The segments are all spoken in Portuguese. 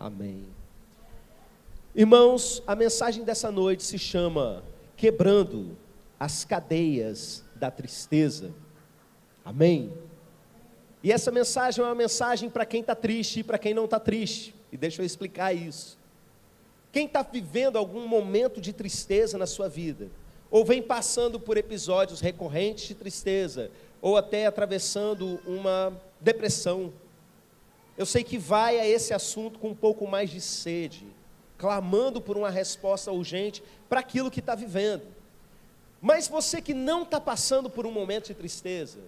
Amém. Irmãos, a mensagem dessa noite se chama Quebrando as Cadeias da Tristeza. Amém? E essa mensagem é uma mensagem para quem está triste e para quem não está triste. E deixa eu explicar isso. Quem está vivendo algum momento de tristeza na sua vida, ou vem passando por episódios recorrentes de tristeza, ou até atravessando uma depressão, eu sei que vai a esse assunto com um pouco mais de sede, clamando por uma resposta urgente para aquilo que está vivendo. Mas você que não está passando por um momento de tristeza,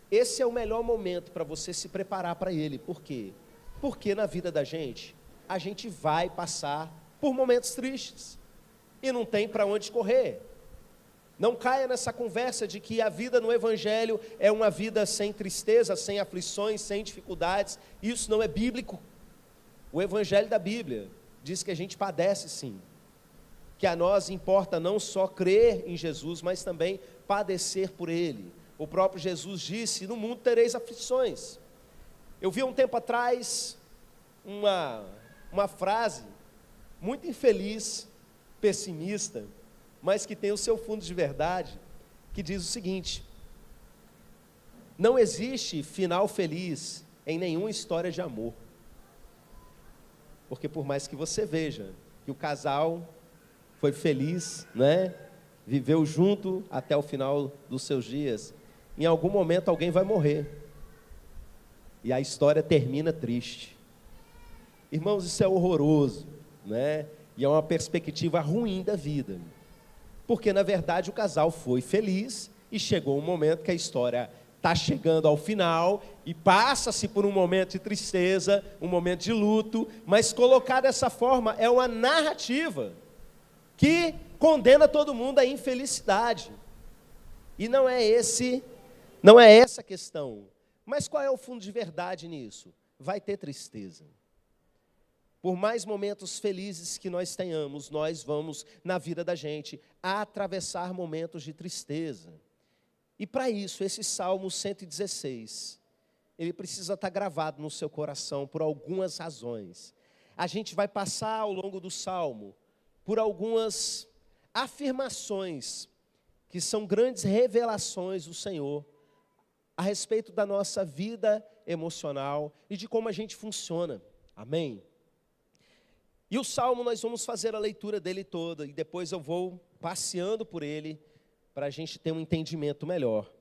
esse é o melhor momento para você se preparar para ele. Por quê? Porque na vida da gente, a gente vai passar por momentos tristes, e não tem para onde correr. Não caia nessa conversa de que a vida no Evangelho é uma vida sem tristeza, sem aflições, sem dificuldades. Isso não é bíblico. O Evangelho da Bíblia diz que a gente padece sim, que a nós importa não só crer em Jesus, mas também padecer por Ele. O próprio Jesus disse: no mundo tereis aflições. Eu vi um tempo atrás uma frase muito infeliz, pessimista, mas que tem o seu fundo de verdade, que diz o seguinte: não existe final feliz em nenhuma história de amor. Porque por mais que você veja que o casal foi feliz, né? Viveu junto até o final dos seus dias, em algum momento alguém vai morrer, e a história termina triste. Irmãos, isso é horroroso, né? E é uma perspectiva ruim da vida, porque na verdade o casal foi feliz, e chegou um momento que a história está chegando ao final, e passa-se por um momento de tristeza, um momento de luto, mas colocar dessa forma é uma narrativa que condena todo mundo à infelicidade, e não é essa a questão. Mas qual é o fundo de verdade nisso? Vai ter tristeza. Por mais momentos felizes que nós tenhamos, nós vamos, na vida da gente, atravessar momentos de tristeza. E para isso, esse Salmo 116, ele precisa estar gravado no seu coração por algumas razões. A gente vai passar ao longo do Salmo por algumas afirmações que são grandes revelações do Senhor a respeito da nossa vida emocional e de como a gente funciona. Amém? E o Salmo, nós vamos fazer a leitura dele toda, e depois eu vou passeando por ele, para a gente ter um entendimento melhor.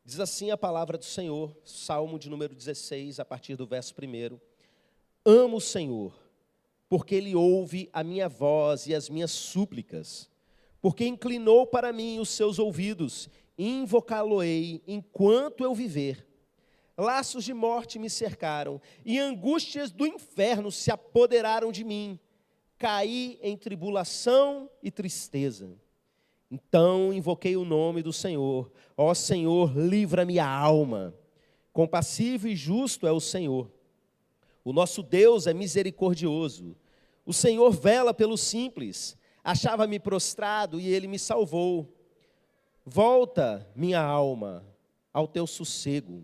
Diz assim a palavra do Senhor, Salmo de número 16, a partir do verso 1. Amo o Senhor, porque Ele ouve a minha voz e as minhas súplicas, porque inclinou para mim os seus ouvidos, invocá-lo-ei enquanto eu viver. Laços de morte me cercaram, e angústias do inferno se apoderaram de mim. Caí em tribulação e tristeza. Então invoquei o nome do Senhor. Ó Senhor, livra-me a alma. Compassivo e justo é o Senhor. O nosso Deus é misericordioso. O Senhor vela pelo simples. Achava-me prostrado e Ele me salvou. Volta, minha alma, ao teu sossego,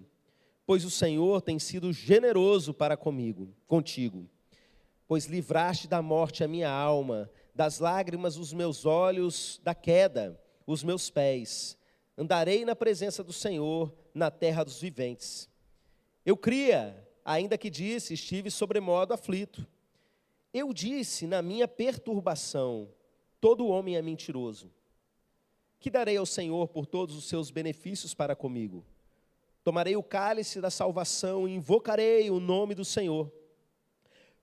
pois o Senhor tem sido generoso para contigo. Pois livraste da morte a minha alma, das lágrimas os meus olhos, da queda os meus pés. Andarei na presença do Senhor, na terra dos viventes. Eu cria, ainda que disse, estive sobremodo aflito. Eu disse na minha perturbação, todo homem é mentiroso. Que darei ao Senhor por todos os seus benefícios para comigo? Tomarei o cálice da salvação e invocarei o nome do Senhor.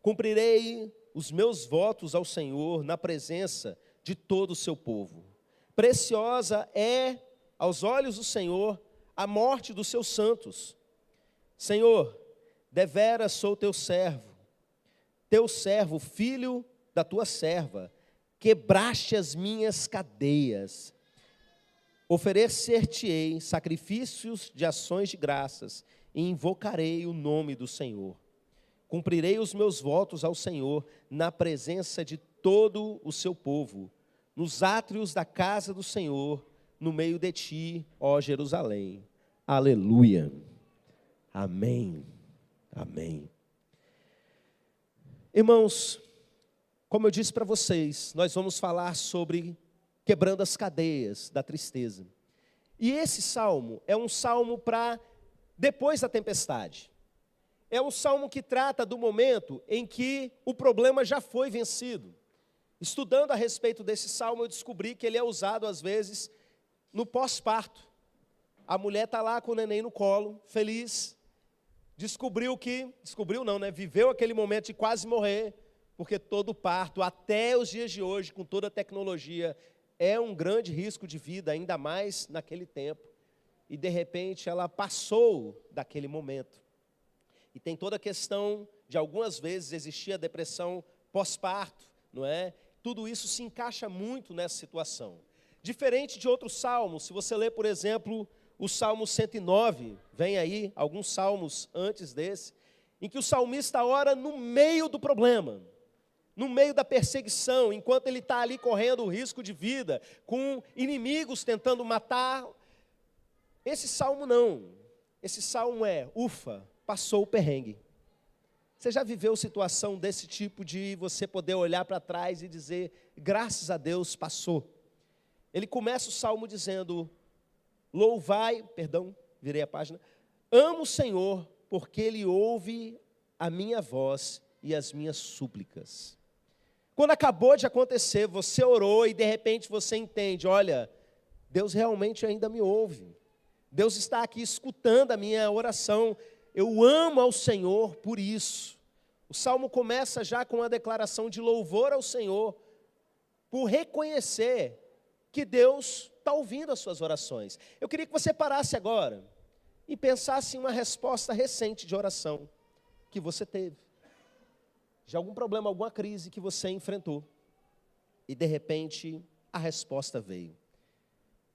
Cumprirei os meus votos ao Senhor na presença de todo o seu povo. Preciosa é aos olhos do Senhor a morte dos seus santos. Senhor, deveras sou teu servo, filho da tua serva, quebraste as minhas cadeias. Oferecer-te-ei sacrifícios de ações de graças e invocarei o nome do Senhor. Cumprirei os meus votos ao Senhor na presença de todo o seu povo, nos átrios da casa do Senhor, no meio de ti, ó Jerusalém. Aleluia. Amém. Amém. Irmãos, como eu disse para vocês, nós vamos falar sobre quebrando as cadeias da tristeza. E esse salmo é um salmo para depois da tempestade. É um salmo que trata do momento em que o problema já foi vencido. Estudando a respeito desse salmo, eu descobri que ele é usado às vezes no pós-parto. A mulher está lá com o neném no colo, feliz, viveu aquele momento de quase morrer, porque todo parto, até os dias de hoje, com toda a tecnologia, é um grande risco de vida, ainda mais naquele tempo. E de repente ela passou daquele momento. E tem toda a questão de algumas vezes existir a depressão pós-parto, não é? Tudo isso se encaixa muito nessa situação. Diferente de outros salmos, se você ler, por exemplo, o Salmo 109, vem aí alguns salmos antes desse, em que o salmista ora no meio do problema, no meio da perseguição, enquanto ele está ali correndo o risco de vida, com inimigos tentando matar. Esse salmo não, esse salmo é, ufa, passou o perrengue. Você já viveu situação desse tipo de você poder olhar para trás e dizer, graças a Deus passou? Ele começa o salmo dizendo, virei a página, amo o Senhor, porque Ele ouve a minha voz e as minhas súplicas. Quando acabou de acontecer, você orou e de repente você entende, olha, Deus realmente ainda me ouve. Deus está aqui escutando a minha oração. Eu amo ao Senhor por isso. O salmo começa já com uma declaração de louvor ao Senhor, por reconhecer que Deus está ouvindo as suas orações. Eu queria que você parasse agora e pensasse em uma resposta recente de oração que você teve. De algum problema, alguma crise que você enfrentou. E de repente, a resposta veio.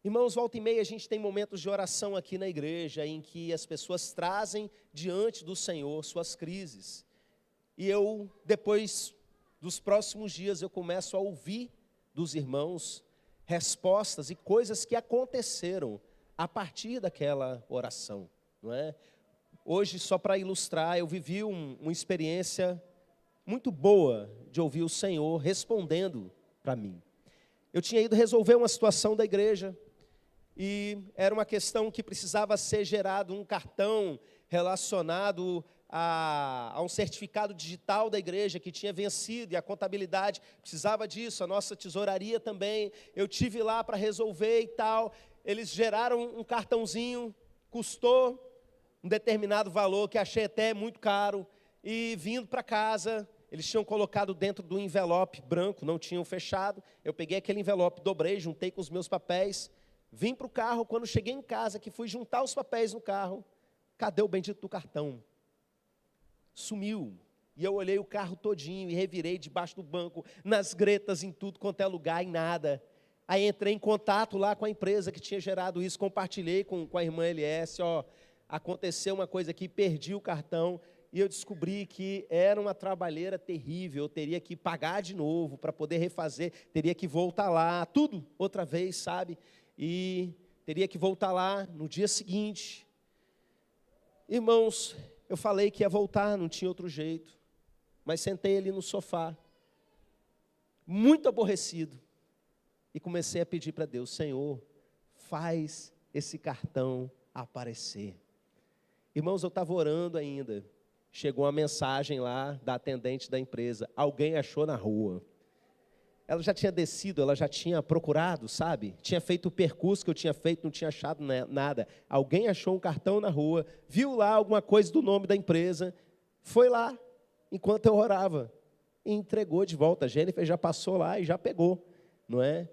Irmãos, volta e meia a gente tem momentos de oração aqui na igreja em que as pessoas trazem diante do Senhor suas crises. E eu, depois dos próximos dias, eu começo a ouvir dos irmãos respostas e coisas que aconteceram a partir daquela oração, não é? Hoje, só para ilustrar, eu vivi uma experiência muito boa de ouvir o Senhor respondendo para mim. Eu tinha ido resolver uma situação da igreja e era uma questão que precisava ser gerado um cartão relacionado a um certificado digital da igreja que tinha vencido, e a contabilidade precisava disso, a nossa tesouraria também. Eu tive lá para resolver e tal. Eles geraram um cartãozinho, custou um determinado valor, que achei até muito caro, e vindo para casa, eles tinham colocado dentro do envelope branco, não tinham fechado. Eu peguei aquele envelope, dobrei, juntei com os meus papéis, vim para o carro. Quando cheguei em casa, que fui juntar os papéis no carro, cadê o bendito do cartão? Sumiu. E eu olhei o carro todinho e revirei debaixo do banco, nas gretas, em tudo quanto é lugar, em nada. Aí entrei em contato lá com a empresa que tinha gerado isso, compartilhei com a irmã LS, aconteceu uma coisa aqui, perdi o cartão, e eu descobri que era uma trabalheira terrível, eu teria que pagar de novo para poder refazer, teria que voltar lá, tudo outra vez, sabe? E teria que voltar lá no dia seguinte. Irmãos, eu falei que ia voltar, não tinha outro jeito, mas sentei ali no sofá, muito aborrecido, e comecei a pedir para Deus, Senhor, faz esse cartão aparecer. Irmãos, eu estava orando ainda, chegou uma mensagem lá da atendente da empresa, alguém achou na rua. Ela já tinha descido, ela já tinha procurado, sabe? Tinha feito o percurso que eu tinha feito, não tinha achado nada. Alguém achou um cartão na rua, viu lá alguma coisa do nome da empresa, foi lá, enquanto eu orava, e entregou de volta. A Jennifer já passou lá e já pegou, não é?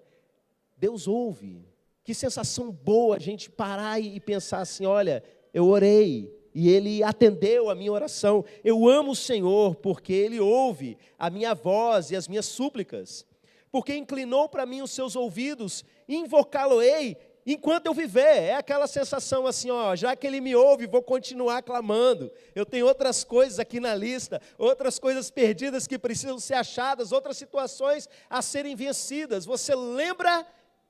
Deus ouve. Que sensação boa a gente parar e pensar assim, olha, eu orei e Ele atendeu a minha oração. Eu amo o Senhor porque Ele ouve a minha voz e as minhas súplicas. Porque inclinou para mim os seus ouvidos, invocá-lo-ei enquanto eu viver. É aquela sensação assim, já que Ele me ouve, vou continuar clamando. Eu tenho outras coisas aqui na lista, outras coisas perdidas que precisam ser achadas, outras situações a serem vencidas. Você lembra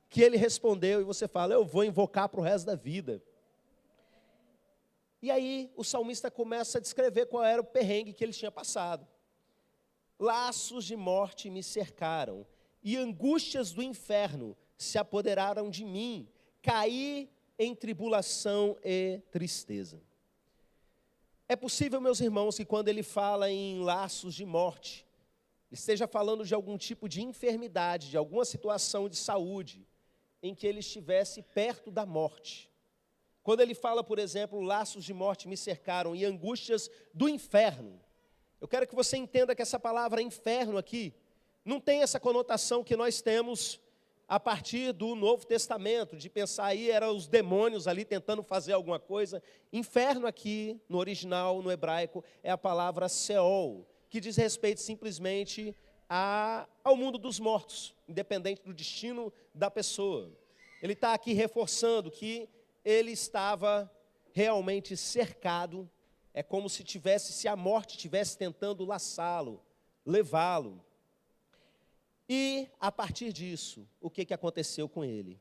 que Ele respondeu e você fala, eu vou invocar para o resto da vida. E aí o salmista começa a descrever qual era o perrengue que ele tinha passado. laços de morte me cercaram, e angústias do inferno se apoderaram de mim. Caí em tribulação e tristeza. É possível, meus irmãos, que quando ele fala em laços de morte, ele esteja falando de algum tipo de enfermidade, de alguma situação de saúde, em que ele estivesse perto da morte. Quando ele fala, por exemplo, laços de morte me cercaram e angústias do inferno, eu quero que você entenda que essa palavra inferno aqui não tem essa conotação que nós temos a partir do Novo Testamento, de pensar aí eram os demônios ali tentando fazer alguma coisa. Inferno aqui, no original, no hebraico, é a palavra Seol, que diz respeito simplesmente ao mundo dos mortos, independente do destino da pessoa. Ele está aqui reforçando que ele estava realmente cercado, é como se a morte estivesse tentando laçá-lo, levá-lo. E, a partir disso, o que aconteceu com ele?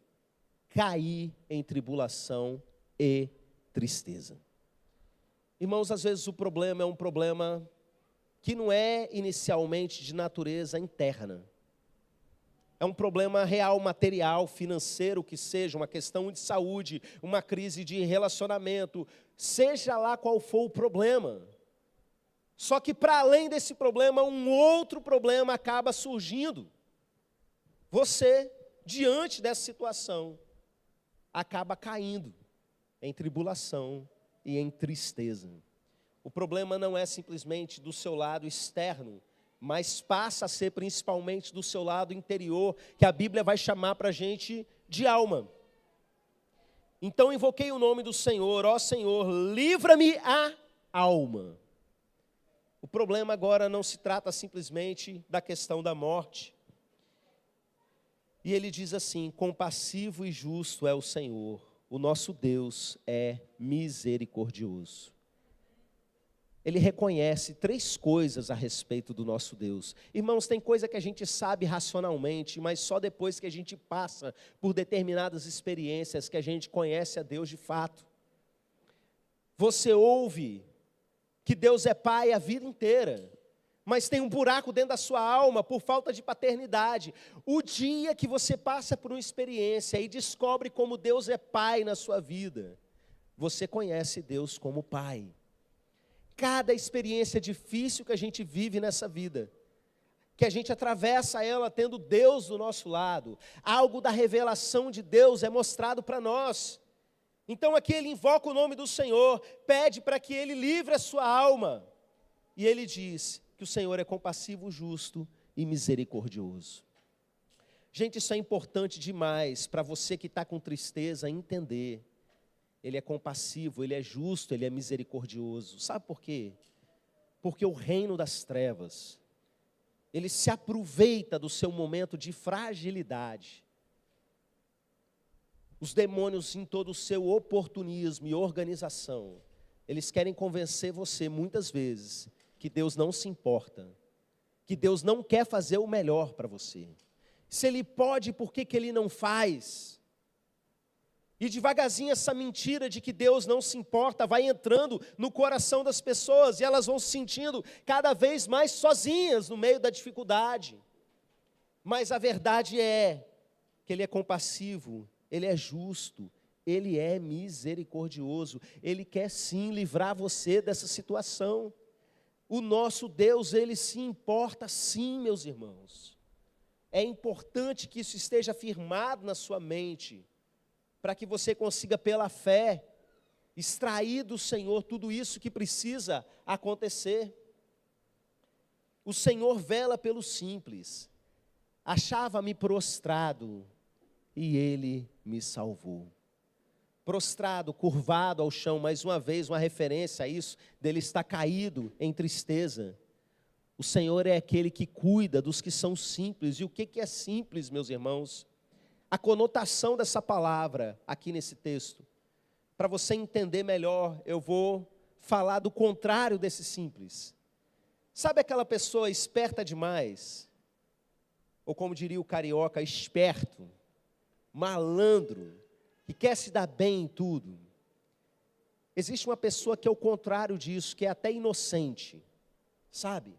Caí em tribulação e tristeza. Irmãos, às vezes o problema é um problema que não é inicialmente de natureza interna. É um problema real, material, financeiro, que seja, uma questão de saúde, uma crise de relacionamento, seja lá qual for o problema. Só que para além desse problema, um outro problema acaba surgindo. Você, diante dessa situação, acaba caindo em tribulação e em tristeza. O problema não é simplesmente do seu lado externo, mas passa a ser principalmente do seu lado interior, que a Bíblia vai chamar para a gente de alma. Então invoquei o nome do Senhor, ó Senhor, livra-me a alma. O problema agora não se trata simplesmente da questão da morte. E ele diz assim: compassivo e justo é o Senhor, o nosso Deus é misericordioso. Ele reconhece 3 coisas a respeito do nosso Deus. Irmãos, tem coisa que a gente sabe racionalmente, mas só depois que a gente passa por determinadas experiências que a gente conhece a Deus de fato. Você ouve que Deus é Pai a vida inteira, mas tem um buraco dentro da sua alma por falta de paternidade. O dia que você passa por uma experiência e descobre como Deus é Pai na sua vida, você conhece Deus como Pai. Cada experiência difícil que a gente vive nessa vida, que a gente atravessa ela tendo Deus do nosso lado, algo da revelação de Deus é mostrado para nós. Então aqui ele invoca o nome do Senhor, pede para que ele livre a sua alma. E ele diz que o Senhor é compassivo, justo e misericordioso. Gente, isso é importante demais para você que está com tristeza entender. Ele é compassivo, ele é justo, ele é misericordioso. Sabe por quê? Porque o reino das trevas, ele se aproveita do seu momento de fragilidade. Os demônios, em todo o seu oportunismo e organização, eles querem convencer você muitas vezes que Deus não se importa, que Deus não quer fazer o melhor para você. Se Ele pode, por que Ele não faz? E devagarzinho essa mentira de que Deus não se importa vai entrando no coração das pessoas, e elas vão se sentindo cada vez mais sozinhas no meio da dificuldade. Mas a verdade é que Ele é compassivo, Ele é justo, Ele é misericordioso, Ele quer sim livrar você dessa situação. O nosso Deus, Ele se importa sim, meus irmãos. É importante que isso esteja firmado na sua mente, para que você consiga, pela fé, extrair do Senhor tudo isso que precisa acontecer. O Senhor vela pelo simples. Achava-me prostrado, e Ele me salvou. Prostrado, curvado ao chão, mais uma vez, uma referência a isso, dele estar caído em tristeza. O Senhor é aquele que cuida dos que são simples. E o que é simples, meus irmãos? A conotação dessa palavra aqui nesse texto. Para você entender melhor, eu vou falar do contrário desse simples. Sabe aquela pessoa esperta demais? Ou como diria o carioca, esperto, malandro, que quer se dar bem em tudo. Existe uma pessoa que é o contrário disso, que é até inocente, sabe?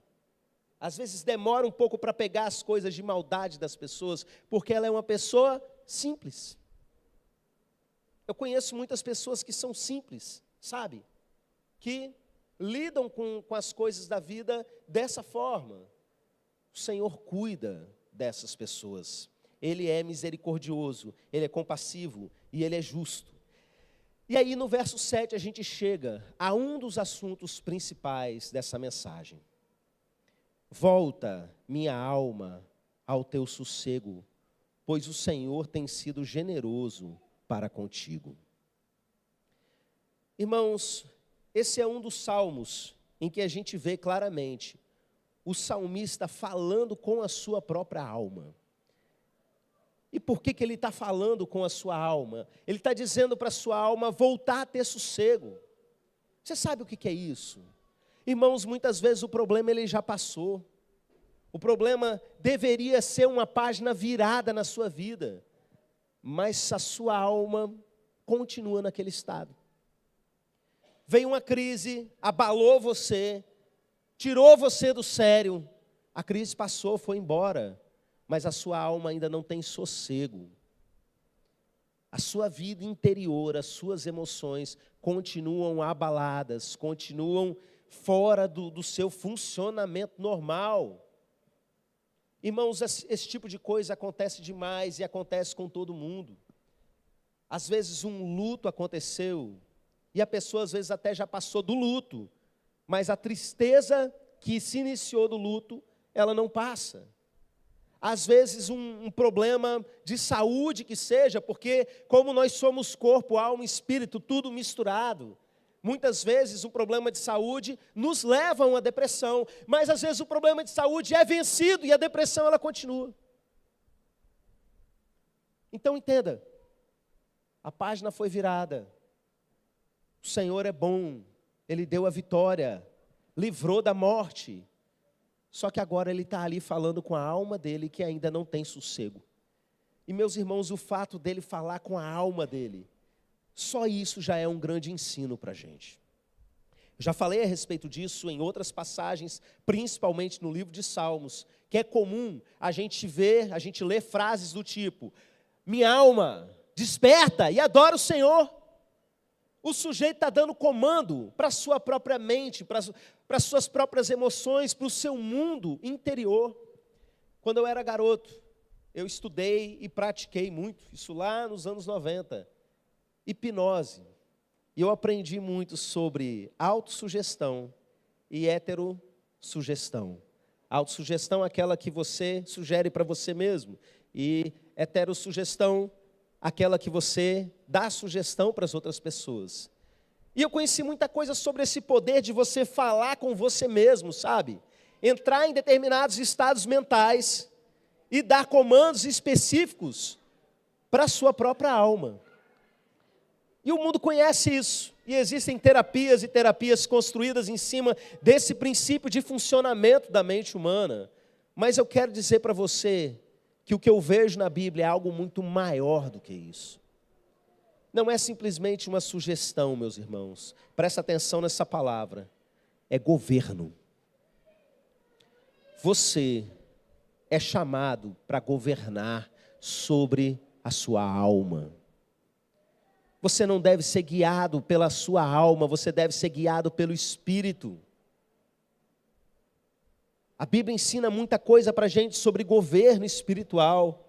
Às vezes demora um pouco para pegar as coisas de maldade das pessoas, porque ela é uma pessoa simples. Eu conheço muitas pessoas que são simples, sabe? Que lidam com as coisas da vida dessa forma. O Senhor cuida dessas pessoas. Ele é misericordioso, Ele é compassivo e Ele é justo. E aí no verso 7 a gente chega a um dos assuntos principais dessa mensagem. Volta, minha alma, ao teu sossego, pois o Senhor tem sido generoso para contigo. Irmãos, esse é um dos salmos em que a gente vê claramente o salmista falando com a sua própria alma. E por que ele está falando com a sua alma? Ele está dizendo para a sua alma voltar a ter sossego. Você sabe o que é isso? Irmãos, muitas vezes o problema ele já passou. O problema deveria ser uma página virada na sua vida, mas a sua alma continua naquele estado. Veio uma crise, abalou você, tirou você do sério, a crise passou, foi embora, mas a sua alma ainda não tem sossego. A sua vida interior, as suas emoções continuam abaladas, continuam fora do seu funcionamento normal. Irmãos, esse tipo de coisa acontece demais e acontece com todo mundo. Às vezes um luto aconteceu e a pessoa às vezes até já passou do luto, mas a tristeza que se iniciou do luto, ela não passa. Às vezes um problema de saúde que seja, porque como nós somos corpo, alma e espírito, tudo misturado, muitas vezes um problema de saúde nos leva a uma depressão, mas às vezes o problema de saúde é vencido e a depressão ela continua. Então entenda, a página foi virada, o Senhor é bom, Ele deu a vitória, livrou da morte, só que agora Ele está ali falando com a alma dele que ainda não tem sossego. E meus irmãos, o fato dele falar com a alma dele, só isso já é um grande ensino para a gente. Eu já falei a respeito disso em outras passagens, principalmente no livro de Salmos, que é comum a gente ler frases do tipo: minha alma, desperta e adora o Senhor. O sujeito está dando comando para a sua própria mente, para as suas próprias emoções, para o seu mundo interior. Quando eu era garoto, eu estudei e pratiquei muito, isso lá nos anos 90, hipnose. E eu aprendi muito sobre autossugestão e heterossugestão. Autossugestão é aquela que você sugere para você mesmo, e heterossugestão aquela que você dá sugestão para as outras pessoas. E eu conheci muita coisa sobre esse poder de você falar com você mesmo, sabe? Entrar em determinados estados mentais e dar comandos específicos para a sua própria alma. E o mundo conhece isso. E existem terapias e terapias construídas em cima desse princípio de funcionamento da mente humana. Mas eu quero dizer para você que o que eu vejo na Bíblia é algo muito maior do que isso. Não é simplesmente uma sugestão, meus irmãos. Presta atenção nessa palavra. É governo. Você é chamado para governar sobre a sua alma. Você não deve ser guiado pela sua alma, você deve ser guiado pelo Espírito. A Bíblia ensina muita coisa para a gente sobre governo espiritual.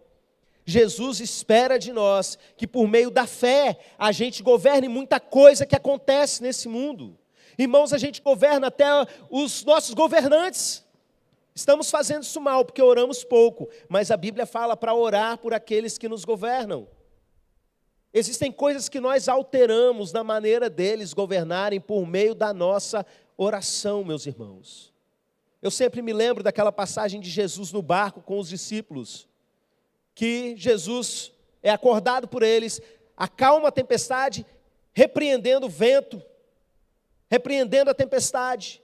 Jesus espera de nós que por meio da fé a gente governe muita coisa que acontece nesse mundo. Irmãos, a gente governa até os nossos governantes. Estamos fazendo isso mal porque oramos pouco, mas a Bíblia fala para orar por aqueles que nos governam. Existem coisas que nós alteramos na maneira deles governarem por meio da nossa oração, meus irmãos. Eu sempre me lembro daquela passagem de Jesus no barco com os discípulos, que Jesus é acordado por eles, acalma a tempestade, repreendendo o vento, repreendendo a tempestade,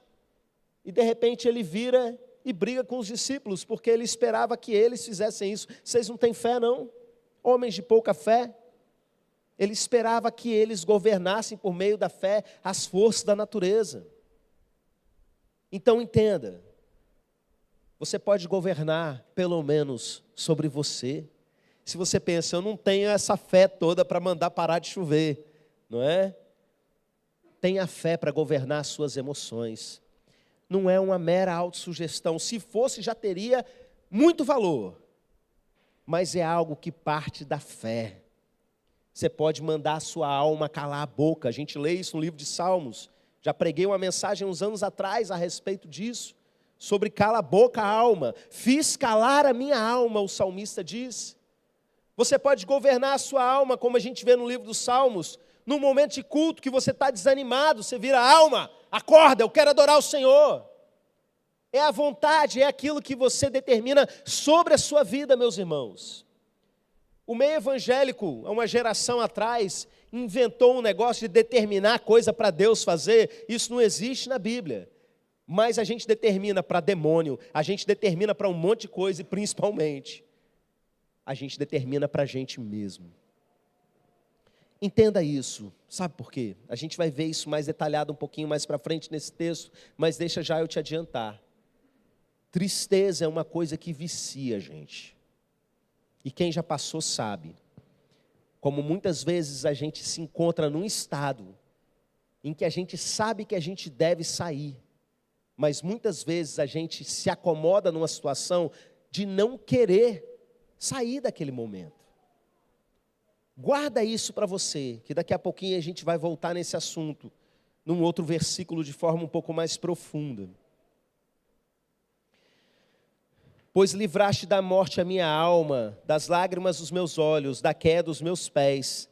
e de repente ele vira e briga com os discípulos, porque ele esperava que eles fizessem isso. Vocês não têm fé não? Homens de pouca fé? Ele esperava que eles governassem por meio da fé as forças da natureza. Então entenda, você pode governar, pelo menos, sobre você. Se você pensa, eu não tenho essa fé toda para mandar parar de chover, não é? Tenha fé para governar as suas emoções. Não é uma mera autossugestão. Se fosse, já teria muito valor. Mas é algo que parte da fé. Você pode mandar a sua alma calar a boca. A gente lê isso no livro de Salmos. Já preguei uma mensagem uns anos atrás a respeito disso. Sobre cala a boca a alma. Fiz calar a minha alma, o salmista diz. Você pode governar a sua alma, como a gente vê no livro dos Salmos. Num momento de culto que você está desanimado, você vira alma, acorda, eu quero adorar o Senhor. É a vontade, é aquilo que você determina sobre a sua vida, meus irmãos. O meio evangélico, há uma geração atrás, inventou um negócio de determinar coisa para Deus fazer. Isso não existe na Bíblia. Mas a gente determina para demônio, a gente determina para um monte de coisa e principalmente, a gente determina para a gente mesmo. Entenda isso, sabe por quê? A gente vai ver isso mais detalhado um pouquinho mais para frente nesse texto, mas deixa já eu te adiantar. Tristeza é uma coisa que vicia a gente. E quem já passou sabe. Como muitas vezes a gente se encontra num estado em que a gente sabe que a gente deve sair, mas muitas vezes a gente se acomoda numa situação de não querer sair daquele momento. Guarda isso para você, que daqui a pouquinho a gente vai voltar nesse assunto, num outro versículo de forma um pouco mais profunda. Pois livraste da morte a minha alma, das lágrimas dos meus olhos, da queda dos meus pés.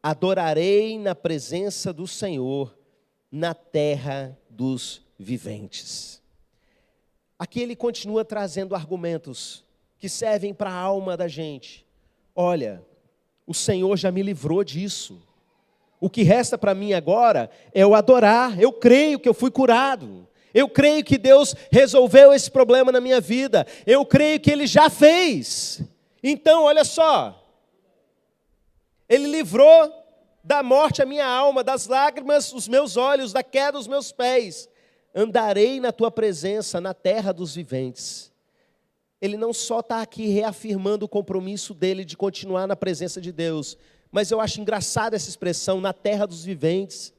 Adorarei na presença do Senhor, na terra dos viventes. Aqui ele continua trazendo argumentos que servem para a alma da gente. Olha, o Senhor já me livrou disso. O que resta para mim agora é o adorar. Eu creio que eu fui curado. Eu creio que Deus resolveu esse problema na minha vida. Eu creio que Ele já fez. Então, olha só. Ele livrou da morte a minha alma, das lágrimas os meus olhos, da queda os meus pés. Andarei na tua presença, na terra dos viventes. Ele não só está aqui reafirmando o compromisso dele de continuar na presença de Deus, mas eu acho engraçada essa expressão, na terra dos viventes.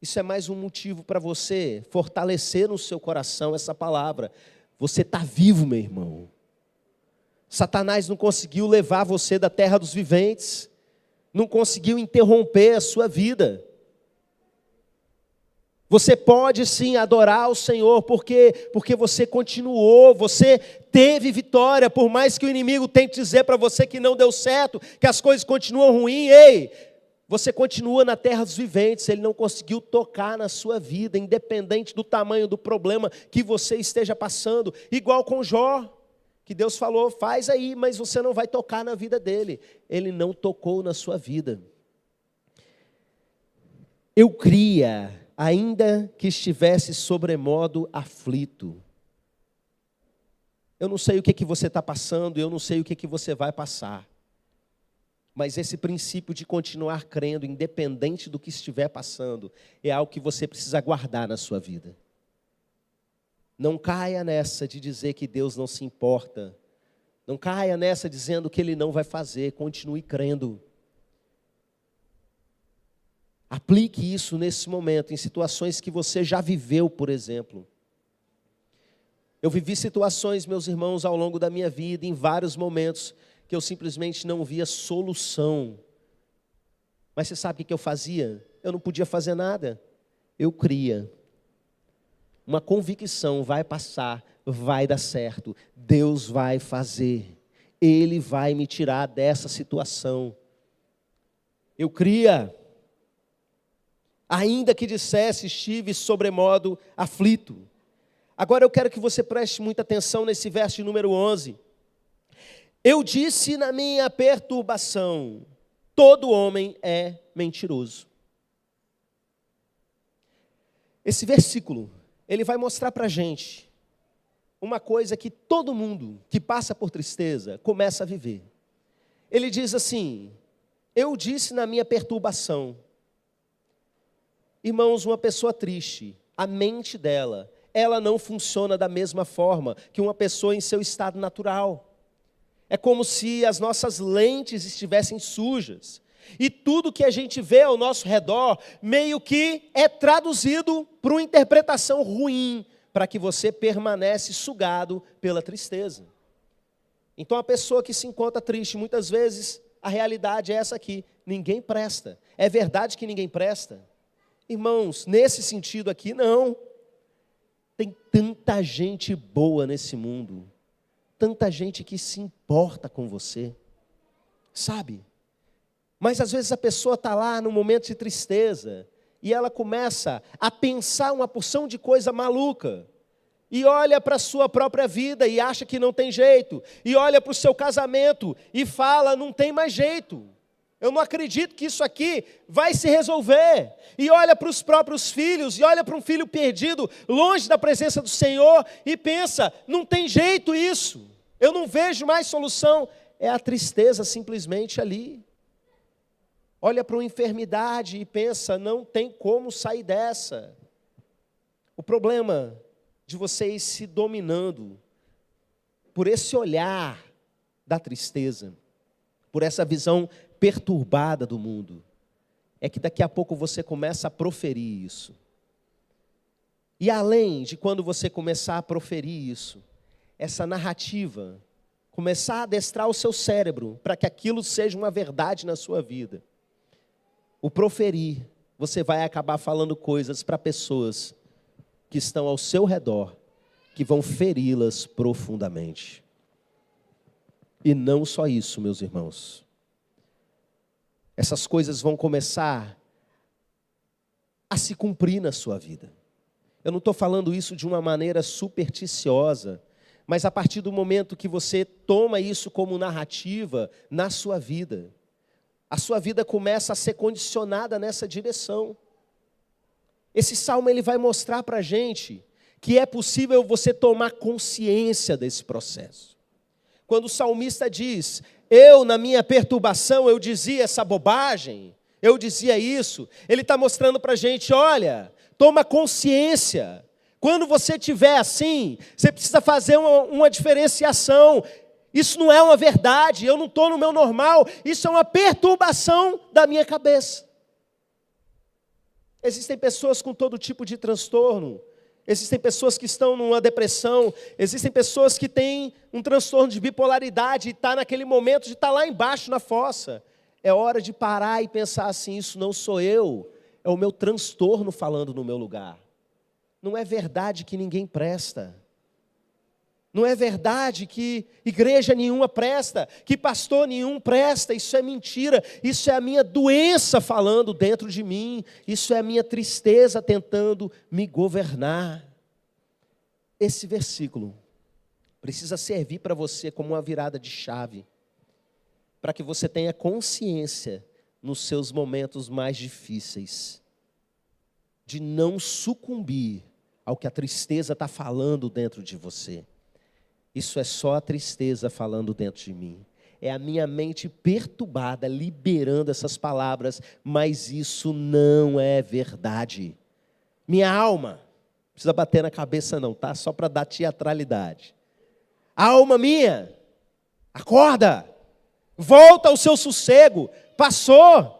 Isso é mais um motivo para você fortalecer no seu coração essa palavra. Você está vivo, meu irmão. Satanás não conseguiu levar você da terra dos viventes, não conseguiu interromper a sua vida. Você pode sim adorar o Senhor, porque você continuou, você teve vitória, por mais que o inimigo tente dizer para você que não deu certo, que as coisas continuam ruins, ei, você continua na terra dos viventes, ele não conseguiu tocar na sua vida, independente do tamanho do problema que você esteja passando, igual com Jó, que Deus falou, faz aí, mas você não vai tocar na vida dele, ele não tocou na sua vida. Eu cria, ainda que estivesse sobremodo aflito. Eu não sei o que você está passando, eu não sei o que você vai passar. Mas esse princípio de continuar crendo, independente do que estiver passando, é algo que você precisa guardar na sua vida. Não caia nessa de dizer que Deus não se importa. Não caia nessa dizendo que Ele não vai fazer, continue crendo. Aplique isso nesse momento, em situações que você já viveu, por exemplo. Eu vivi situações, meus irmãos, ao longo da minha vida, em vários momentos, que eu simplesmente não via solução. Mas você sabe o que eu fazia? Eu não podia fazer nada. Eu cria. Uma convicção, vai passar, vai dar certo. Deus vai fazer. Ele vai me tirar dessa situação. Eu cria. Ainda que dissesse, estive sobremodo aflito. Agora eu quero que você preste muita atenção nesse verso de número 11. Eu disse na minha perturbação, todo homem é mentiroso. Esse versículo, ele vai mostrar para a gente uma coisa que todo mundo que passa por tristeza começa a viver. Ele diz assim, eu disse na minha perturbação. Irmãos, uma pessoa triste, a mente dela ela não funciona da mesma forma que uma pessoa em seu estado natural. É como se as nossas lentes estivessem sujas. E tudo que a gente vê ao nosso redor, meio que é traduzido para uma interpretação ruim, para que você permanece sugado pela tristeza. Então a pessoa que se encontra triste, muitas vezes, a realidade é essa aqui: ninguém presta. É verdade que ninguém presta? Irmãos, nesse sentido aqui, não. Tem tanta gente boa nesse mundo, tanta gente que se importa com você, sabe? Mas às vezes a pessoa está lá no momento de tristeza, e ela começa a pensar uma porção de coisa maluca, e olha para a sua própria vida e acha que não tem jeito, e olha para o seu casamento e fala: não tem mais jeito, eu não acredito que isso aqui vai se resolver. E olha para os próprios filhos, e olha para um filho perdido, longe da presença do Senhor, e pensa: não tem jeito isso, eu não vejo mais solução. É a tristeza simplesmente ali. Olha para uma enfermidade e pensa: não tem como sair dessa. O problema de vocês se dominando por esse olhar da tristeza, por essa visão perturbada do mundo, é que daqui a pouco você começa a proferir isso. E além de quando você começar a proferir isso, essa narrativa, começar a adestrar o seu cérebro para que aquilo seja uma verdade na sua vida, o proferir, você vai acabar falando coisas para pessoas que estão ao seu redor, que vão feri-las profundamente. E não só isso, meus irmãos. Essas coisas vão começar a se cumprir na sua vida. Eu não estou falando isso de uma maneira supersticiosa, mas a partir do momento que você toma isso como narrativa na sua vida, a sua vida começa a ser condicionada nessa direção. Esse salmo ele vai mostrar para a gente que é possível você tomar consciência desse processo. Quando o salmista diz: eu na minha perturbação eu dizia essa bobagem, eu dizia isso, ele está mostrando para a gente: olha, toma consciência. Quando você estiver assim, você precisa fazer uma diferenciação. Isso não é uma verdade, eu não estou no meu normal, isso é uma perturbação da minha cabeça. Existem pessoas com todo tipo de transtorno, existem pessoas que estão numa depressão, existem pessoas que têm um transtorno de bipolaridade e está naquele momento de estar lá embaixo na fossa. É hora de parar e pensar assim: isso não sou eu, é o meu transtorno falando no meu lugar. Não é verdade que ninguém presta. Não é verdade que igreja nenhuma presta, que pastor nenhum presta. Isso é mentira, isso é a minha doença falando dentro de mim, isso é a minha tristeza tentando me governar. Esse versículo precisa servir para você como uma virada de chave, para que você tenha consciência nos seus momentos mais difíceis, de não sucumbir ao que a tristeza está falando dentro de você. Isso é só a tristeza falando dentro de mim. É a minha mente perturbada liberando essas palavras, mas isso não é verdade. Minha alma, não precisa bater na cabeça não, tá? Só para dar teatralidade. Alma minha, acorda, volta ao seu sossego, passou.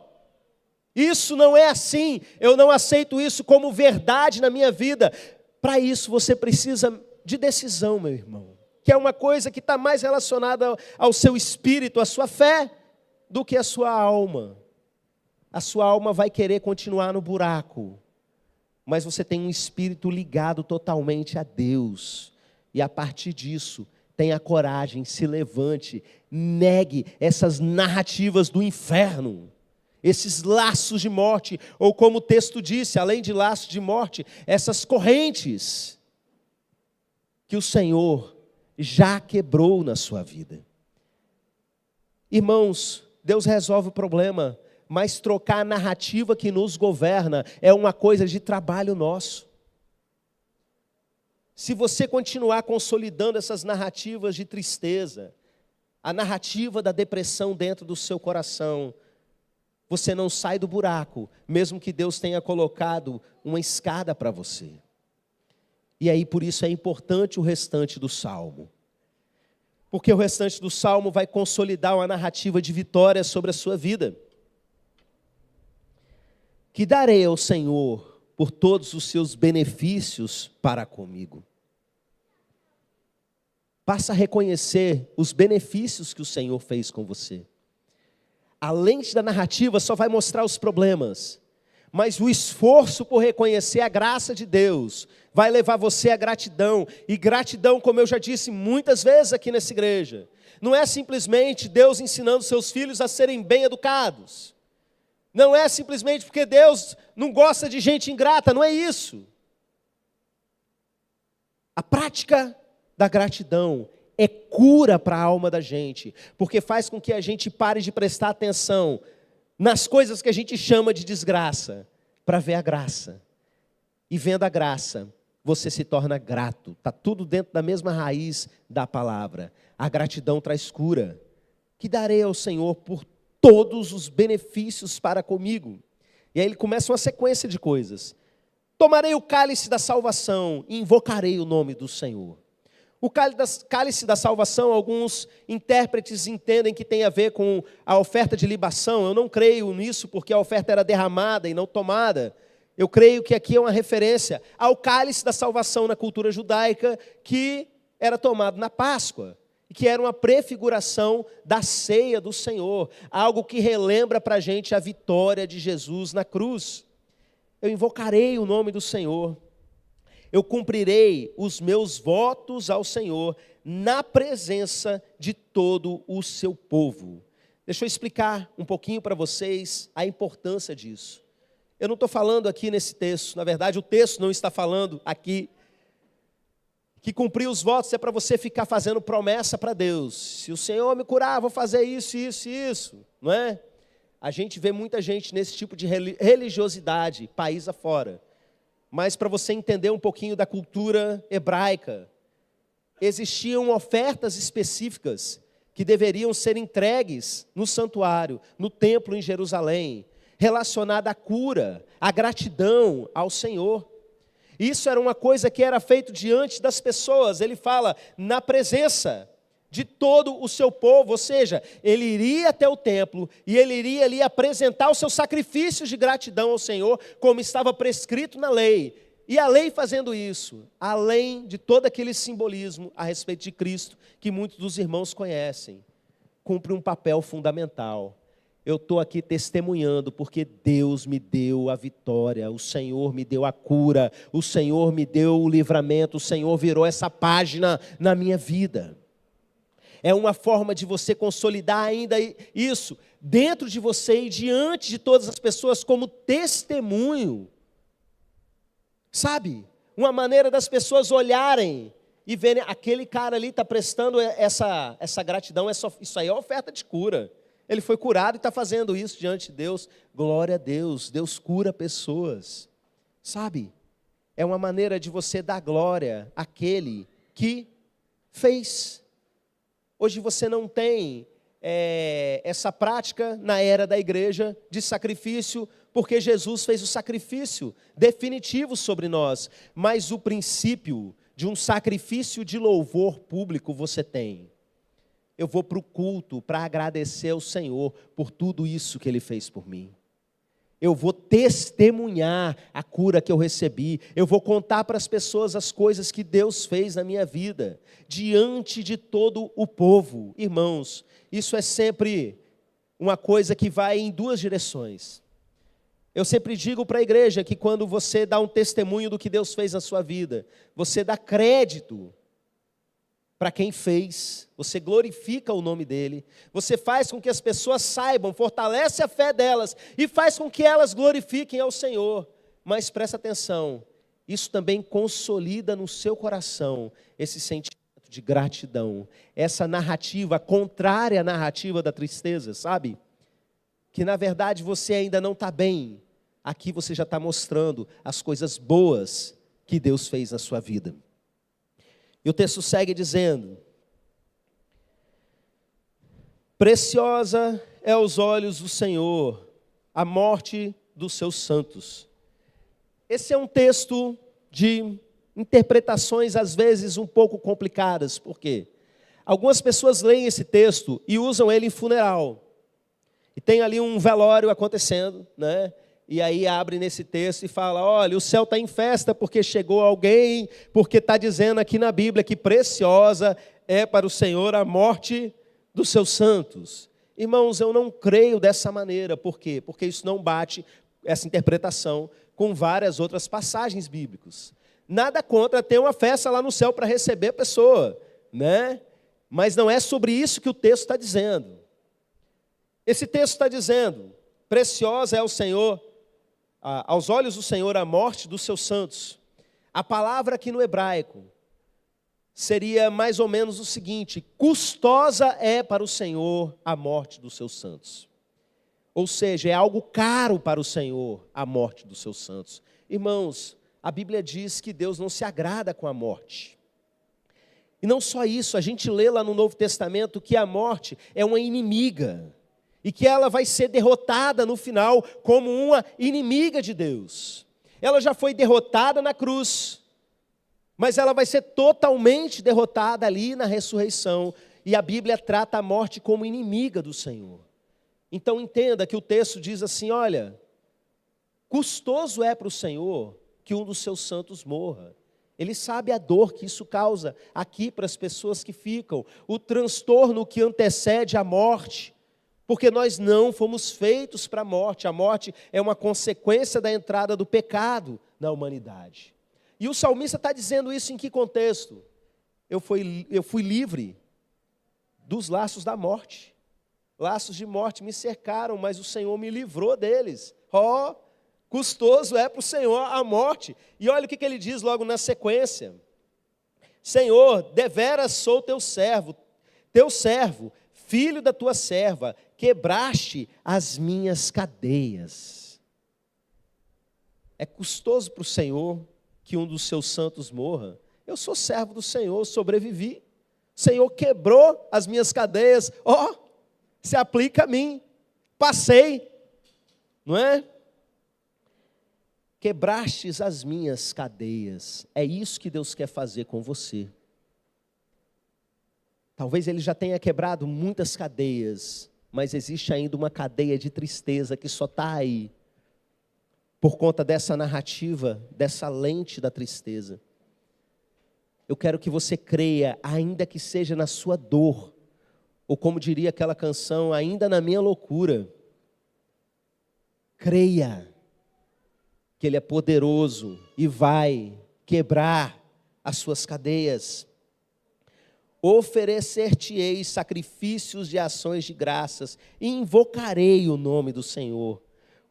Isso não é assim, eu não aceito isso como verdade na minha vida. Para isso você precisa de decisão, meu irmão, que é uma coisa que está mais relacionada ao seu espírito, à sua fé, do que à sua alma. A sua alma vai querer continuar no buraco, mas você tem um espírito ligado totalmente a Deus, e a partir disso, tenha coragem, se levante, negue essas narrativas do inferno, esses laços de morte, ou como o texto disse, além de laços de morte, essas correntes que o Senhor já quebrou na sua vida. Irmãos, Deus resolve o problema, mas trocar a narrativa que nos governa é uma coisa de trabalho nosso. Se você continuar consolidando essas narrativas de tristeza, a narrativa da depressão dentro do seu coração, você não sai do buraco, mesmo que Deus tenha colocado uma escada para você. E aí, por isso, é importante o restante do Salmo. Porque o restante do Salmo vai consolidar uma narrativa de vitória sobre a sua vida. Que darei ao Senhor por todos os seus benefícios para comigo. Passa a reconhecer os benefícios que o Senhor fez com você. A lente da narrativa só vai mostrar os problemas, mas o esforço por reconhecer a graça de Deus vai levar você à gratidão. E gratidão, como eu já disse muitas vezes aqui nessa igreja, não é simplesmente Deus ensinando seus filhos a serem bem educados. Não é simplesmente porque Deus não gosta de gente ingrata, não é isso. A prática da gratidão é cura para a alma da gente, porque faz com que a gente pare de prestar atenção nas coisas que a gente chama de desgraça, para ver a graça. E vendo a graça, você se torna grato. Está tudo dentro da mesma raiz da palavra. A gratidão traz cura. Que darei ao Senhor por todos os benefícios para comigo. E aí ele começa uma sequência de coisas. Tomarei o cálice da salvação e invocarei o nome do Senhor. O cálice da salvação, alguns intérpretes entendem que tem a ver com a oferta de libação. Eu não creio nisso, porque a oferta era derramada e não tomada. Eu creio que aqui é uma referência ao cálice da salvação na cultura judaica, que era tomado na Páscoa, e que era uma prefiguração da ceia do Senhor, algo que relembra para a gente a vitória de Jesus na cruz. Eu invocarei o nome do Senhor. Eu cumprirei os meus votos ao Senhor na presença de todo o seu povo. Deixa eu explicar um pouquinho para vocês a importância disso. Eu não estou falando aqui nesse texto, na verdade o texto não está falando aqui que cumprir os votos é para você ficar fazendo promessa para Deus. Se o Senhor me curar, vou fazer isso, isso e isso, não é? A gente vê muita gente nesse tipo de religiosidade, país afora. Mas para você entender um pouquinho da cultura hebraica, existiam ofertas específicas que deveriam ser entregues no santuário, no templo em Jerusalém, relacionada à cura, à gratidão ao Senhor. Isso era uma coisa que era feito diante das pessoas. Ele fala, na presença de todo o seu povo, ou seja, ele iria até o templo e ele iria ali apresentar os seus sacrifícios de gratidão ao Senhor, como estava prescrito na lei. E a lei fazendo isso, além de todo aquele simbolismo a respeito de Cristo, que muitos dos irmãos conhecem, cumpre um papel fundamental. Eu estou aqui testemunhando porque Deus me deu a vitória, o Senhor me deu a cura, o Senhor me deu o livramento, o Senhor virou essa página na minha vida. É uma forma de você consolidar ainda isso dentro de você e diante de todas as pessoas como testemunho. Sabe? Uma maneira das pessoas olharem e verem, aquele cara ali está prestando essa gratidão, isso aí é oferta de cura. Ele foi curado e está fazendo isso diante de Deus. Glória a Deus, Deus cura pessoas. Sabe? É uma maneira de você dar glória àquele que fez. Hoje você não tem essa prática na era da igreja de sacrifício, porque Jesus fez o sacrifício definitivo sobre nós. Mas o princípio de um sacrifício de louvor público você tem. Eu vou para o culto para agradecer ao Senhor por tudo isso que Ele fez por mim. Eu vou testemunhar a cura que eu recebi. Eu vou contar para as pessoas as coisas que Deus fez na minha vida, diante de todo o povo. Irmãos, isso é sempre uma coisa que vai em duas direções. Eu sempre digo para a igreja que quando você dá um testemunho do que Deus fez na sua vida, você dá crédito para quem fez, você glorifica o nome dele, você faz com que as pessoas saibam, fortalece a fé delas e faz com que elas glorifiquem ao Senhor. Mas presta atenção, isso também consolida no seu coração esse sentimento de gratidão, essa narrativa contrária à narrativa da tristeza, sabe? Que na verdade você ainda não está bem, aqui você já está mostrando as coisas boas que Deus fez na sua vida. E o texto segue dizendo: preciosa é aos olhos do Senhor a morte dos seus santos. Esse é um texto de interpretações às vezes um pouco complicadas. Por quê? Algumas pessoas leem esse texto e usam ele em funeral. E tem ali um velório acontecendo, né? E aí abre nesse texto e fala, olha, o céu está em festa porque chegou alguém, porque está dizendo aqui na Bíblia que preciosa é para o Senhor a morte dos seus santos. Irmãos, eu não creio dessa maneira. Por quê? Porque isso não bate, essa interpretação, com várias outras passagens bíblicas. Nada contra ter uma festa lá no céu para receber a pessoa, né? Mas não é sobre isso que o texto está dizendo. Esse texto está dizendo, preciosa é o Senhor, aos olhos do Senhor a morte dos seus santos. A palavra aqui no hebraico seria mais ou menos o seguinte, custosa é para o Senhor a morte dos seus santos. Ou seja, é algo caro para o Senhor a morte dos seus santos. Irmãos, a Bíblia diz que Deus não se agrada com a morte. E não só isso, a gente lê lá no Novo Testamento que a morte é uma inimiga. E que ela vai ser derrotada no final como uma inimiga de Deus. Ela já foi derrotada na cruz, mas ela vai ser totalmente derrotada ali na ressurreição. E a Bíblia trata a morte como inimiga do Senhor. Então entenda que o texto diz assim, olha, custoso é para o Senhor que um dos seus santos morra. Ele sabe a dor que isso causa aqui para as pessoas que ficam, o transtorno que antecede a morte. Porque nós não fomos feitos para a morte é uma consequência da entrada do pecado na humanidade. E o salmista está dizendo isso em que contexto? Eu fui livre dos laços da morte. Laços de morte me cercaram, mas o Senhor me livrou deles. Custoso é para o Senhor a morte. E olha o que ele diz logo na sequência. Senhor, deveras sou teu servo, filho da tua serva, quebraste as minhas cadeias. É custoso para o Senhor que um dos seus santos morra. Eu sou servo do Senhor, sobrevivi. O Senhor quebrou as minhas cadeias. Se aplica a mim. Passei. Não é? Quebrastes as minhas cadeias. É isso que Deus quer fazer com você. Talvez Ele já tenha quebrado muitas cadeias, mas existe ainda uma cadeia de tristeza que só está aí, por conta dessa narrativa, dessa lente da tristeza. Eu quero que você creia, ainda que seja na sua dor, ou como diria aquela canção, ainda na minha loucura. Creia que Ele é poderoso e vai quebrar as suas cadeias. Oferecer-te-ei sacrifícios de ações de graças e invocarei o nome do Senhor.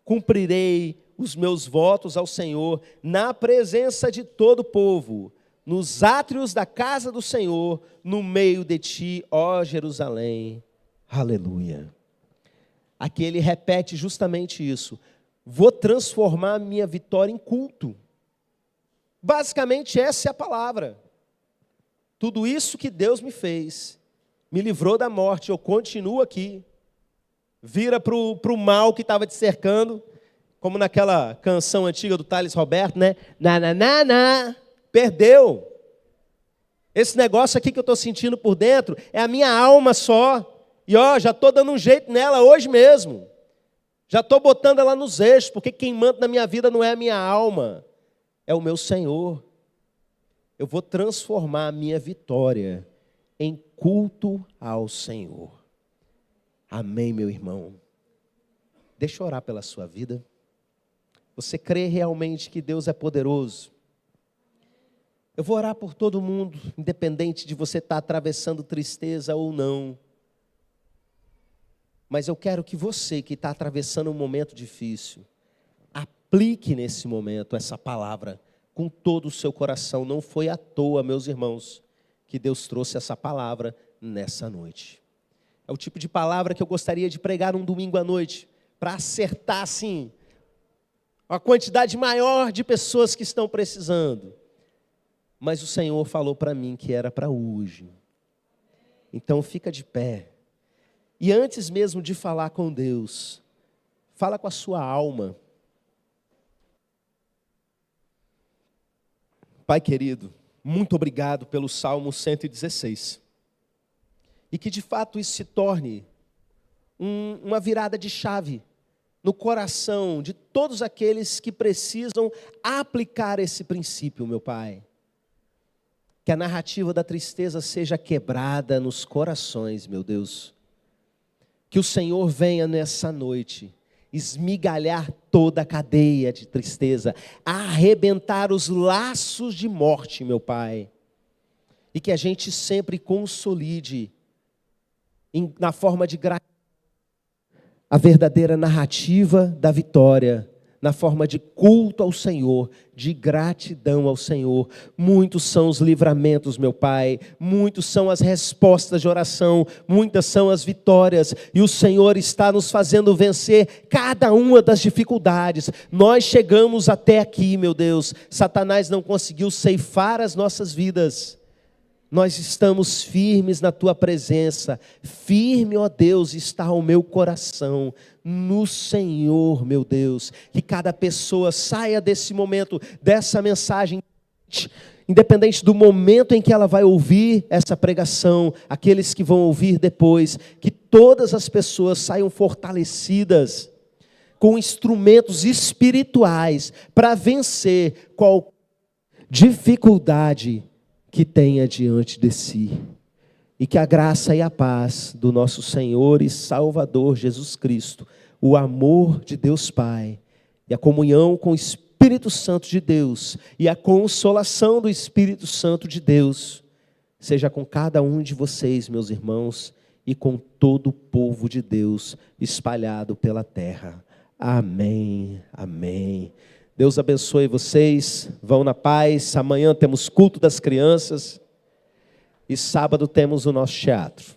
Cumprirei os meus votos ao Senhor na presença de todo o povo, nos átrios da casa do Senhor, no meio de ti, ó Jerusalém. Aleluia. Aqui ele repete justamente isso. Vou transformar a minha vitória em culto. Basicamente essa é a palavra. Tudo isso que Deus me fez, me livrou da morte, eu continuo aqui. Vira para o mal que estava te cercando, como naquela canção antiga do Thales Roberto, né? Perdeu. Esse negócio aqui que eu estou sentindo por dentro, é a minha alma só. E já estou dando um jeito nela hoje mesmo. Já estou botando ela nos eixos, porque quem manda na minha vida não é a minha alma, é o meu Senhor. Eu vou transformar a minha vitória em culto ao Senhor. Amém, meu irmão? Deixa eu orar pela sua vida. Você crê realmente que Deus é poderoso? Eu vou orar por todo mundo, independente de você estar atravessando tristeza ou não. Mas eu quero que você que está atravessando um momento difícil, aplique nesse momento essa palavra com todo o seu coração. Não foi à toa, meus irmãos, que Deus trouxe essa palavra nessa noite. É o tipo de palavra que eu gostaria de pregar um domingo à noite, para acertar, assim, uma quantidade maior de pessoas que estão precisando. Mas o Senhor falou para mim que era para hoje. Então fica de pé. E antes mesmo de falar com Deus, fala com a sua alma. Pai querido, muito obrigado pelo Salmo 116. E que de fato isso se torne uma virada de chave no coração de todos aqueles que precisam aplicar esse princípio, meu Pai. Que a narrativa da tristeza seja quebrada nos corações, meu Deus. Que o Senhor venha nessa noite esmigalhar toda a cadeia de tristeza, arrebentar os laços de morte, meu Pai. E que a gente sempre consolide na forma de gratidão a verdadeira narrativa da vitória, na forma de culto ao Senhor, de gratidão ao Senhor. Muitos são os livramentos, meu Pai, muitos são as respostas de oração, muitas são as vitórias, e o Senhor está nos fazendo vencer cada uma das dificuldades. Nós chegamos até aqui, meu Deus, Satanás não conseguiu ceifar as nossas vidas. Nós estamos firmes na Tua presença, firme, ó Deus, está o meu coração no Senhor, meu Deus. Que cada pessoa saia desse momento, dessa mensagem, independente do momento em que ela vai ouvir essa pregação, aqueles que vão ouvir depois, que todas as pessoas saiam fortalecidas, com instrumentos espirituais, para vencer qualquer dificuldade que tenha diante de si, e que a graça e a paz do nosso Senhor e Salvador Jesus Cristo, o amor de Deus Pai, e a comunhão com o Espírito Santo de Deus, e a consolação do Espírito Santo de Deus, seja com cada um de vocês, meus irmãos, e com todo o povo de Deus espalhado pela terra. Amém, amém. Deus abençoe vocês, vão na paz. Amanhã temos culto das crianças e sábado temos o nosso teatro.